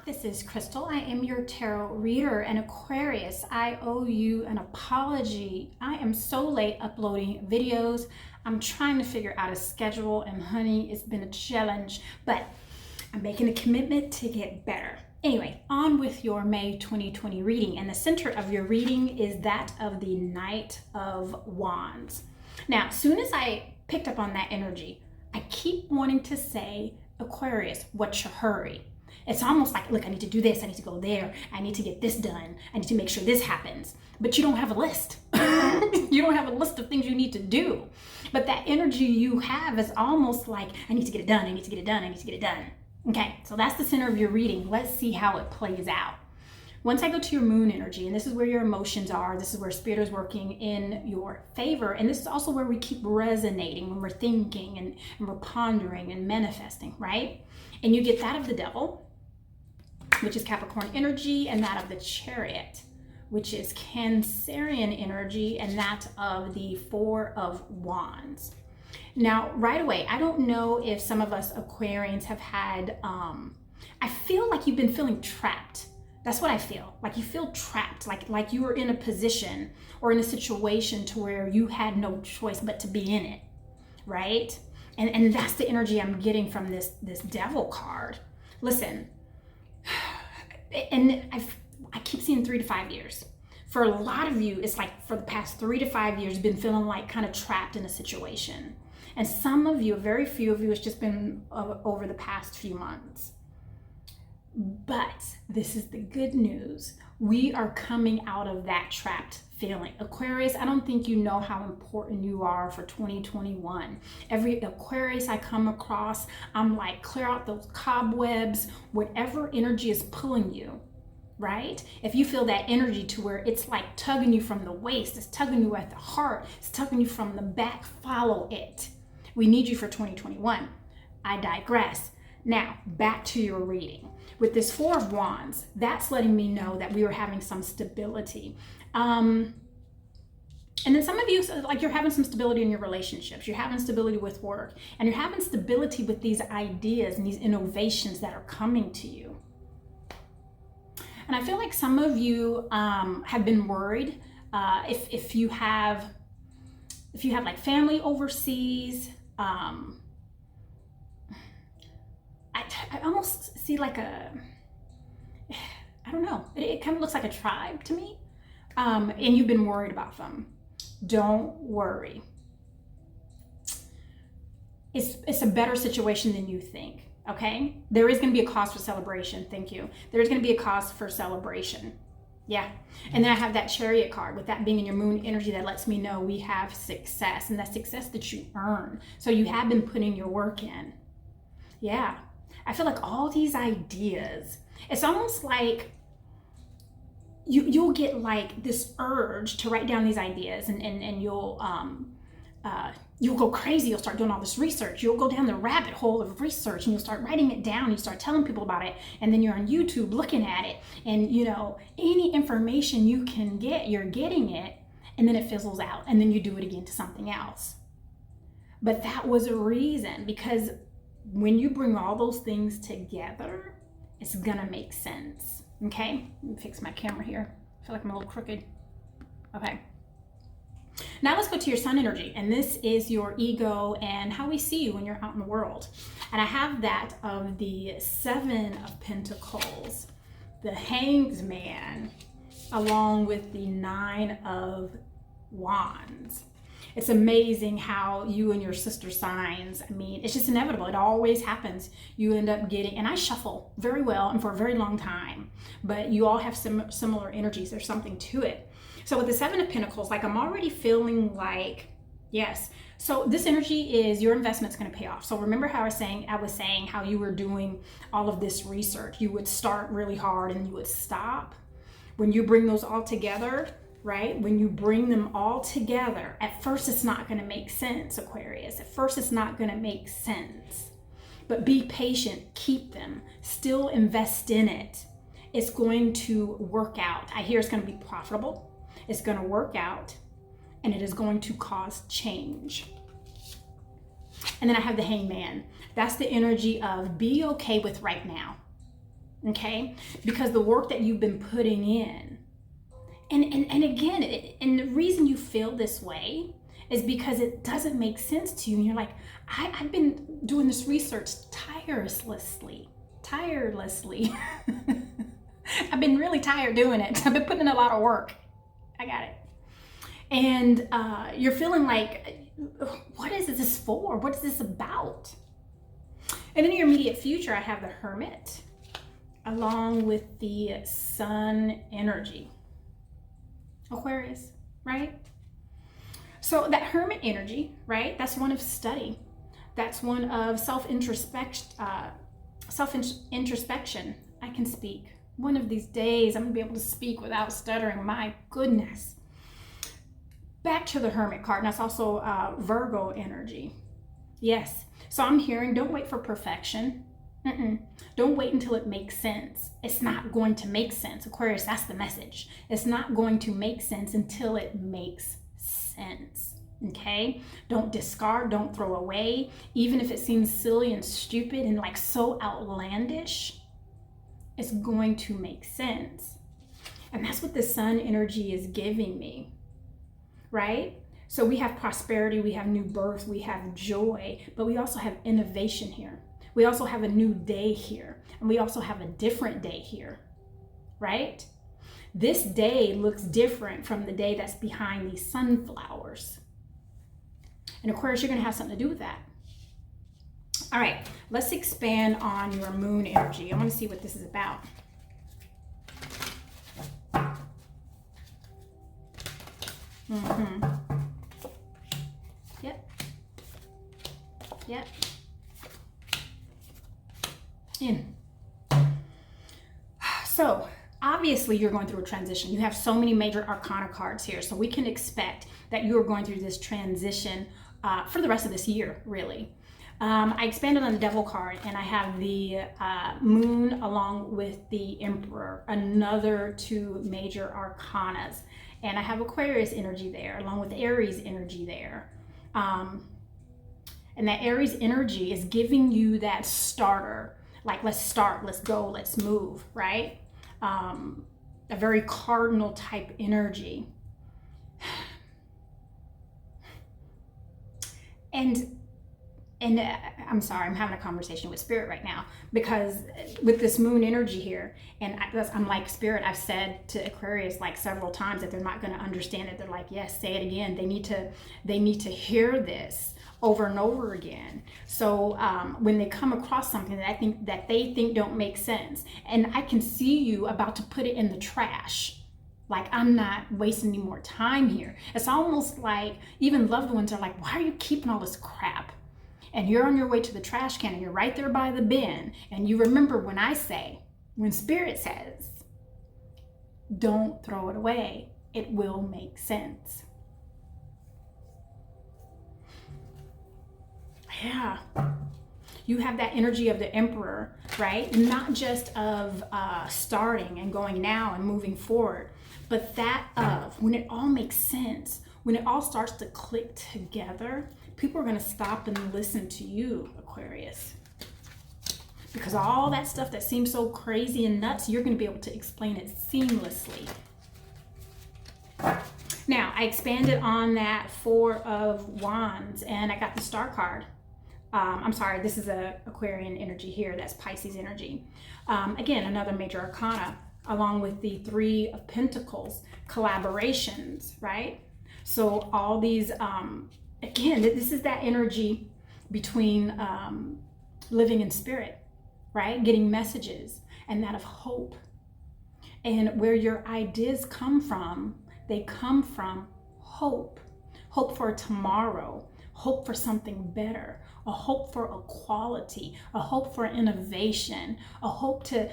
This is Crystal. I am your tarot reader, and Aquarius, I owe you an apology. I am so late uploading videos. I'm trying to figure out a schedule, and honey, it's been a challenge, but I'm making a commitment to get better. Anyway, on with your May 2020 reading, and the center of your reading is that of the Knight of Wands. Now, as soon as I picked up on that energy, I keep wanting to say, Aquarius, what's your hurry? It's almost like, look, I need to do this, I need to go there, I need to get this done, I need to make sure this happens. But you don't have a list. You don't have a list of things you need to do. But that energy you have is almost like, I need to get it done, I need to get it done, I need to get it done. Okay, so that's the center of your reading. Let's see how it plays out. Once I go to your moon energy, and this is where your emotions are, this is where spirit is working in your favor, and this is also where we keep resonating when we're thinking and we're pondering and manifesting, right? And you get that of the Devil, which is Capricorn energy, and that of the Chariot, which is Cancerian energy, and that of the Four of Wands. Now, right away, I don't know if some of us Aquarians have had, I feel like you've been feeling trapped. That's what I feel. Like you feel trapped, like you were in a position or in a situation to where you had no choice but to be in it, right? And that's the energy I'm getting from this Devil card. Listen, and I keep seeing 3 to 5 years. For a lot of you, it's like for the past 3 to 5 years, you've been feeling like kind of trapped in a situation. And some of you, very few of you, it's just been over the past few months. But this is the good news. We are coming out of that trapped feeling. Aquarius, I don't think you know how important you are for 2021. Every Aquarius I come across, I'm like, clear out those cobwebs, whatever energy is pulling you, right? If you feel that energy to where it's like tugging you from the waist, it's tugging you at the heart, it's tugging you from the back, follow it. We need you for 2021. I digress. Now, back to your reading. With this Four of Wands, that's letting me know that we are having some stability. And then some of you, like you're having some stability in your relationships, you're having stability with work, and you're having stability with these ideas and these innovations that are coming to you. And I feel like some of you have been worried if you have like family overseas. I almost see like I don't know, it kind of looks like a tribe to me, and you've been worried about them. Don't worry. It's a better situation than you think, okay? There is going to be a cause for celebration. Thank you. There's going to be a cause for celebration. Yeah. And then I have that Chariot card, with that being in your moon energy, that lets me know we have success, and that success that you earn. So you have been putting your work in. Yeah. I feel like all these ideas, it's almost like you'll get like this urge to write down these ideas, and you'll go crazy. You'll start doing all this research. You'll go down the rabbit hole of research, and you'll start writing it down. You start telling people about it, and then you're on YouTube looking at it, and you know, any information you can get, you're getting it, and then it fizzles out, and then you do it again to something else. But that was a reason, because when you bring all those things together, it's gonna make sense. Okay, let me fix my camera here. I feel like I'm a little crooked. Okay. Now let's go to your sun energy, and this is your ego and how we see you when you're out in the world. And I have that of the Seven of Pentacles, the Hanged Man, along with the Nine of Wands. It's amazing how you and your sister signs, I mean, it's just inevitable. It always happens. You end up getting, and I shuffle very well and for a very long time, but you all have similar energies. There's something to it. So with the Seven of Pentacles, like I'm already feeling like, yes. So this energy is your investment's going to pay off. So remember how I was saying how you were doing all of this research. You would start really hard and you would stop. When you bring those all together, right? When you bring them all together, at first it's not going to make sense, Aquarius. At first it's not going to make sense. But be patient, keep them, still invest in it. It's going to work out. I hear it's going to be profitable. It's going to work out, and it is going to cause change. And then I have the Hangman. That's the energy of be okay with right now. okay? Because the work that you've been putting in. And again, and the reason you feel this way is because it doesn't make sense to you. And you're like, I've been doing this research tirelessly. I've been really tired doing it. I've been putting in a lot of work. I got it. And you're feeling like, what is this for? What is this about? And in your immediate future, I have the Hermit along with the Sun energy. Aquarius, right? So that Hermit energy, right? That's one of study. That's one of self-introspection. I can speak. One of these days, I'm gonna be able to speak without stuttering. My goodness. Back to the Hermit card, and that's also Virgo energy. Yes. So I'm hearing, don't wait for perfection. Don't wait until it makes sense. It's not going to make sense. Aquarius, that's the message. It's not going to make sense until it makes sense. Okay? Don't discard, don't throw away. Even if it seems silly and stupid and like so outlandish, it's going to make sense. And that's what the Sun energy is giving me, right? So we have prosperity, we have new birth, we have joy, but we also have innovation here. We also have a new day here, and we also have a different day here, right? This day looks different from the day that's behind these sunflowers. And Aquarius, you're gonna have something to do with that. All right, let's expand on your moon energy. I wanna see what this is about. Yep. In. So obviously you're going through a transition. You have so many major arcana cards here, so we can expect that you're going through this transition for the rest of this year, really. I expanded on the Devil card, and I have the Moon along with the Emperor, another two major arcanas, and I have Aquarius energy there along with Aries energy there. And that Aries energy is giving you that starter, like let's start, let's go, let's move, right? A very cardinal type energy. And I'm sorry, I'm having a conversation with Spirit right now, because with this moon energy here, and I'm like, Spirit, I've said to Aquarius like several times that they're not going to understand it. They're like, yes, say it again. They need to hear this over and over again. So when they come across something that they think don't make sense, and I can see you about to put it in the trash, like I'm not wasting any more time here. It's almost like even loved ones are like, why are you keeping all this crap? And you're on your way to the trash can, and you're right there by the bin, and you remember when Spirit says, don't throw it away, it will make sense. Yeah, you have that energy of the Emperor, right? Not just of starting and going now and moving forward, but that of when it all makes sense, when it all starts to click together, people are going to stop and listen to you, Aquarius. Because all that stuff that seems so crazy and nuts, you're going to be able to explain it seamlessly. Now, I expanded on that Four of Wands, and I got the Star card. I'm sorry, this is a Aquarian energy here. That's Pisces energy. Again, another major arcana, along with the Three of Pentacles, collaborations, right? So all these, again, this is that energy between living in spirit, right? Getting messages, and that of hope. And where your ideas come from, they come from hope. Hope for tomorrow, hope for something better, a hope for equality, a hope for innovation, a hope to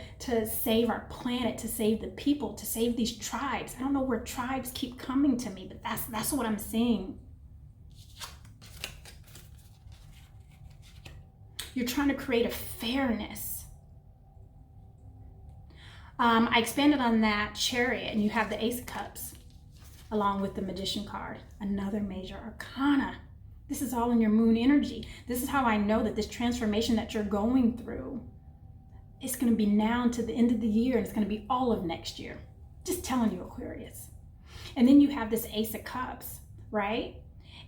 save our planet, to save the people, to save these tribes. I don't know where tribes keep coming to me, but that's what I'm seeing. You're trying to create a fairness. I expanded on that Chariot, and you have the Ace of Cups along with the Magician card, another major arcana. This is all in your moon energy. This is how I know that this transformation that you're going through it's going to be now to the end of the year, and it's going to be all of next year. Just telling you, Aquarius. And then you have this Ace of Cups, right?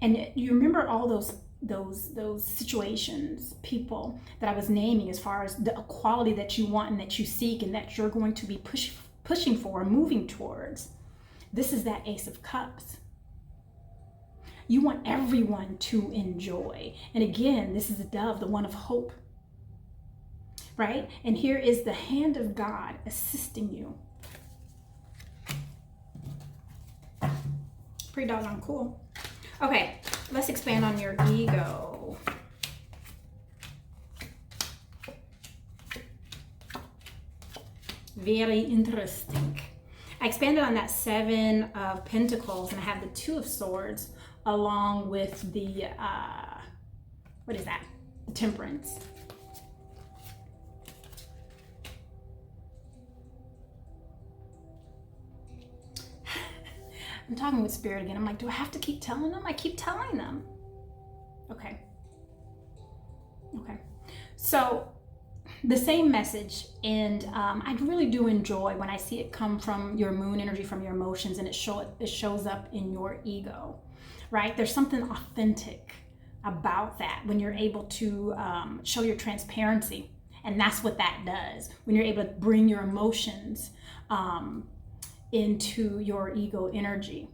And you remember all those situations, people that I was naming as far as the equality that you want and that you seek and that you're going to be pushing for and moving towards. This is that Ace of Cups. You want everyone to enjoy. And again, this is the dove, the one of hope, right? And here is the hand of God assisting you. Pretty doggone cool. Okay, let's expand on your ego. Very interesting. I expanded on that 7 of Pentacles, and I have the 2 of Swords along with the, what is that? The Temperance. I'm talking with Spirit again. I'm like, do I have to keep telling them? I keep telling them. Okay. Okay. So the same message, and I really do enjoy when I see it come from your moon energy, from your emotions, and it shows up in your ego, right? There's something authentic about that when you're able to show your transparency, and that's what that does. When you're able to bring your emotions into your ego energy.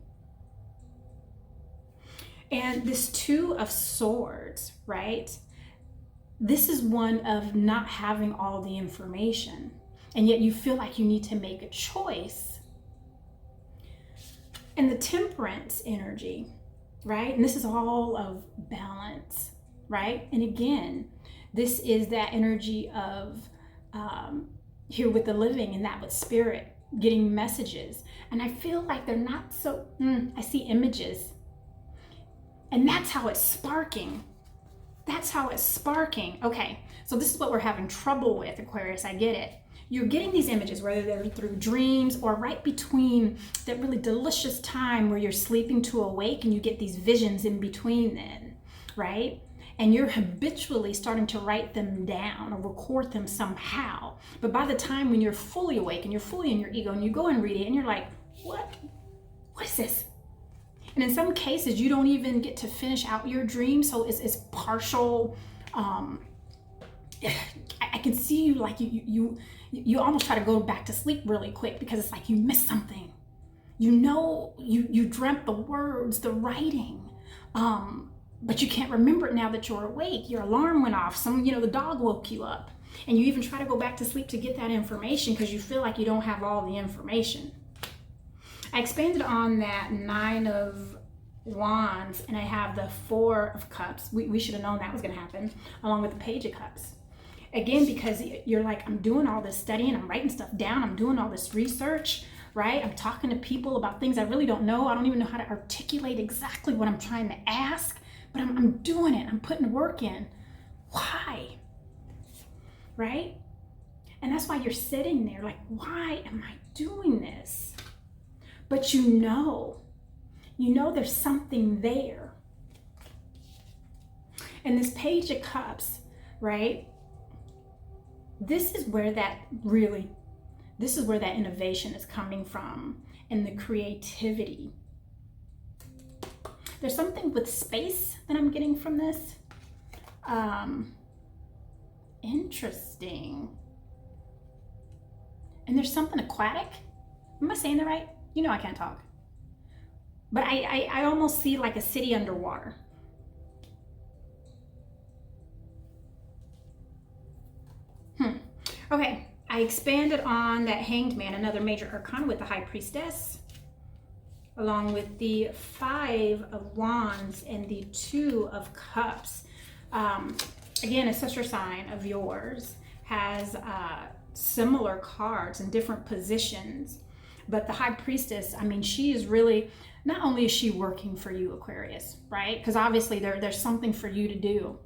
And this 2 of Swords, right? This is one of not having all the information, and yet you feel like you need to make a choice. And the Temperance energy, right? And this is all of balance, right? And again, this is that energy of here with the living, and that with Spirit, getting messages. And I feel like they're not so, I see images. And that's how it's sparking. That's how it's sparking. Okay, so this is what we're having trouble with, Aquarius. I get it. You're getting these images, whether they're through dreams or right between that really delicious time where you're sleeping to awake, and you get these visions in between then, right? And you're habitually starting to write them down or record them somehow. But by the time when you're fully awake and you're fully in your ego and you go and read it and you're like, what is this? And in some cases, you don't even get to finish out your dream. So it's partial. I can see you like you almost try to go back to sleep really quick because it's like you missed something. You know, you dreamt the words, the writing, but you can't remember it now that you're awake. Your alarm went off. The dog woke you up. And you even try to go back to sleep to get that information because you feel like you don't have all the information. I expanded on that 9 of Wands, and I have the 4 of Cups. We should have known that was going to happen, along with the Page of Cups. Again, because you're like, I'm doing all this studying, I'm writing stuff down, I'm doing all this research, right? I'm talking to people about things I really don't know. I don't even know how to articulate exactly what I'm trying to ask. But I'm doing it. I'm putting work in. Why? Right? And that's why you're sitting there like, why am I doing this? But you know there's something there. And this Page of Cups, right? This is where that innovation is coming from, and the creativity. There's something with space that I'm getting from this. Interesting. And there's something aquatic. Am I saying that right? You know I can't talk. But I almost see like a city underwater. Okay, I expanded on that Hanged Man, another major arcana with the High Priestess, along with the 5 of Wands and the 2 of Cups. Again, a sister sign of yours has similar cards in different positions, but the High Priestess, I mean, she is really, not only is she working for you, Aquarius, right? Because obviously there's something for you to do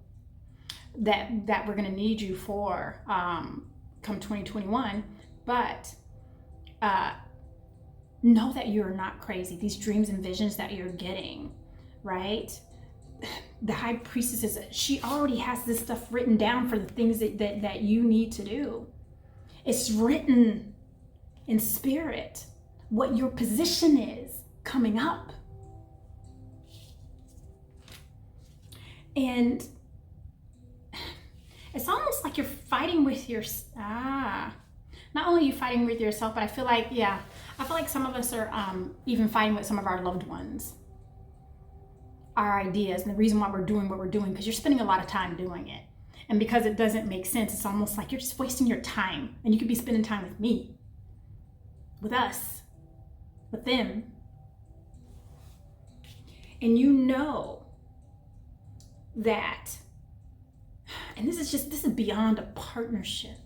that we're going to need you for come 2021, but know that you're not crazy. These dreams and visions that you're getting, right? The High Priestess she already has this stuff written down for the things that you need to do. It's written in spirit what your position is coming up. And it's almost like you're fighting with your, not only are you fighting with yourself, but I feel like, some of us are even fighting with some of our loved ones, our ideas, and the reason why we're doing what we're doing, because you're spending a lot of time doing it. And because it doesn't make sense, it's almost like you're just wasting your time. And you could be spending time with me, with us, with them. And you know that, and this is beyond a partnership.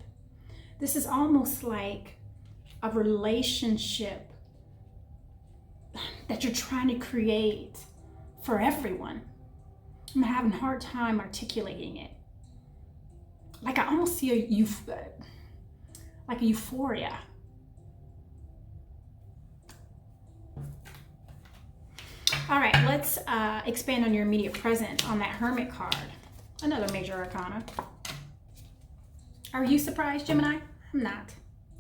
This is almost like a relationship that you're trying to create for everyone. I'm having a hard time articulating it. Like I almost see a euphoria. All right, let's expand on your immediate present on that Hermit card. Another major arcana. Are you surprised, Gemini? I'm not.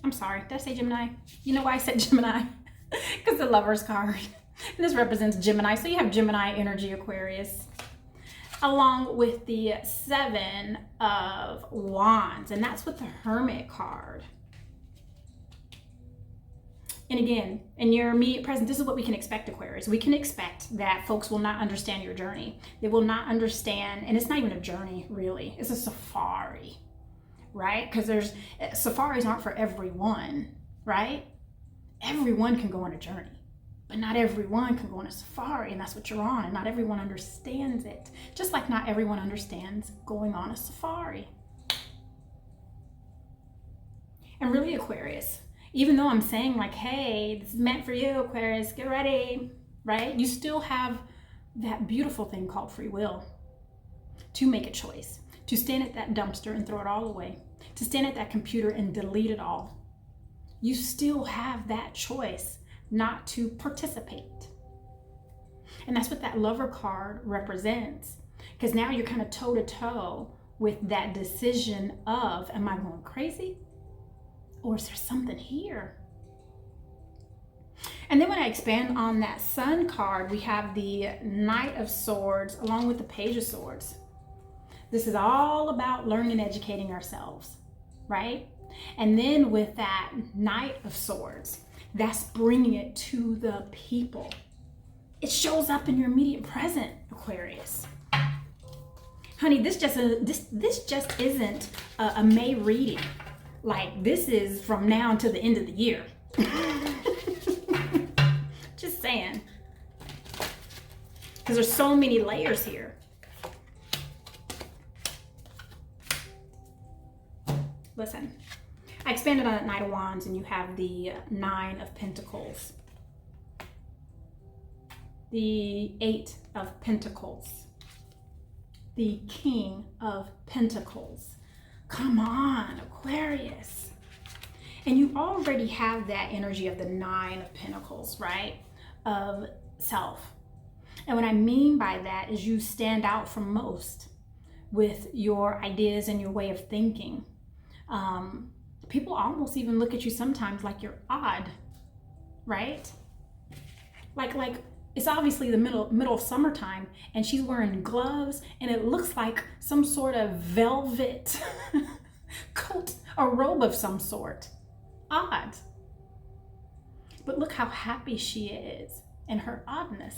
I'm sorry. Did I say Gemini? You know why I said Gemini? Because the Lover's card. And this represents Gemini. So you have Gemini energy, Aquarius, along with the Seven of Wands. And that's with the Hermit card. And again, in your immediate present, this is what we can expect, Aquarius. We can expect that folks will not understand your journey. They will not understand, and it's not even a journey, really. It's a safari, right? Because safaris aren't for everyone, right? Everyone can go on a journey, but not everyone can go on a safari, and that's what you're on, and not everyone understands it. Just like not everyone understands going on a safari. And really, Aquarius, even though I'm saying like, hey, this is meant for you, Aquarius, get ready, right? You still have that beautiful thing called free will to make a choice, to stand at that dumpster and throw it all away, to stand at that computer and delete it all. You still have that choice not to participate. And that's what that Lover card represents, because now you're kind of toe to toe with that decision of, am I going crazy? Or is there something here? And then when I expand on that Sun card, we have the Knight of Swords along with the Page of Swords. This is all about learning and educating ourselves, right? And then with that Knight of Swords, that's bringing it to the people. It shows up in your immediate present, Aquarius. Honey, this just isn't a May reading. Like, this is from now until the end of the year. Just saying. Because there's so many layers here. Listen, I expanded on that Knight of Wands, and you have the Nine of Pentacles. The Eight of Pentacles. The King of Pentacles. Come on, Aquarius. And you already have that energy of the Nine of Pentacles, right? Of self. And what I mean by that is you stand out from most with your ideas and your way of thinking. People almost even look at you sometimes like you're odd, right? Like it's obviously the middle of summertime, and she's wearing gloves, and it looks like some sort of velvet coat or robe of some sort. Odd. But look how happy she is in her oddness.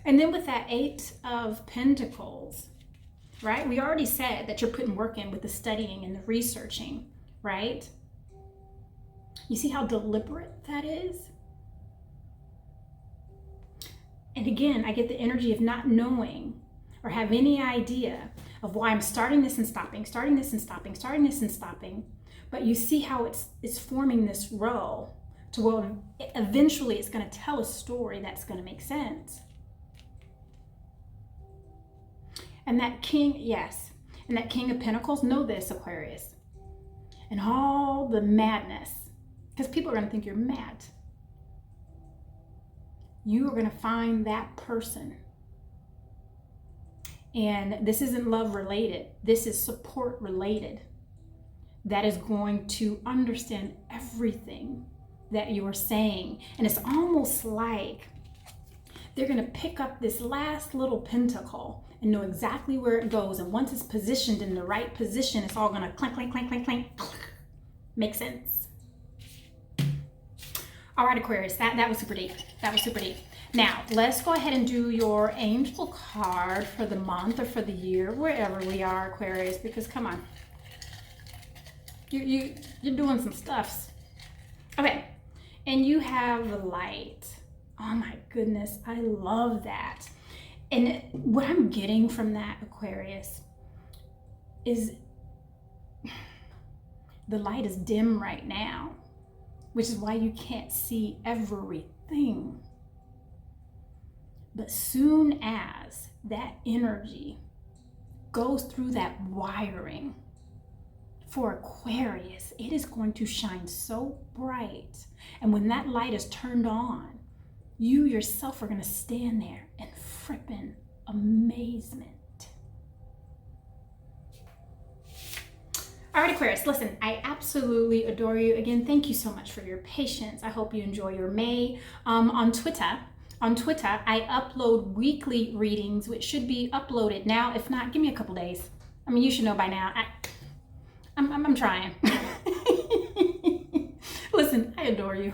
And then with that Eight of Pentacles, right? We already said that you're putting work in with the studying and the researching, right? You see how deliberate that is? And again, I get the energy of not knowing or have any idea of why I'm starting this and stopping, starting this and stopping, starting this and stopping. But you see how it's forming this row to where eventually it's going to tell a story that's going to make sense. And that King, yes, and that King of Pentacles, know this, Aquarius, and all the madness, because people are going to think you're mad. You are going to find that person. And this isn't love related. This is support related. that is going to understand everything that you are saying. And it's almost like they're going to pick up this last little pentacle and know exactly where it goes. And once it's positioned in the right position, it's all going to clink, clink, clink, clink, clink. Make sense? All right, Aquarius, that was super deep. That was super deep. Now, let's go ahead and do your angel card for the month or for the year, wherever we are, Aquarius, because come on. You're doing some stuffs. Okay, and you have the light. Oh my goodness, I love that. And what I'm getting from that, Aquarius, is the light is dim right now, which is why you can't see everything. But soon as that energy goes through that wiring for Aquarius, it is going to shine so bright. And when that light is turned on, you yourself are going to stand there in frippin' amazement. All right, Aquarius, listen, I absolutely adore you. Again, thank you so much for your patience. I hope you enjoy your May. On Twitter, I upload weekly readings, which should be uploaded now. If not, give me a couple days. I mean, you should know by now. I'm trying. Listen, I adore you.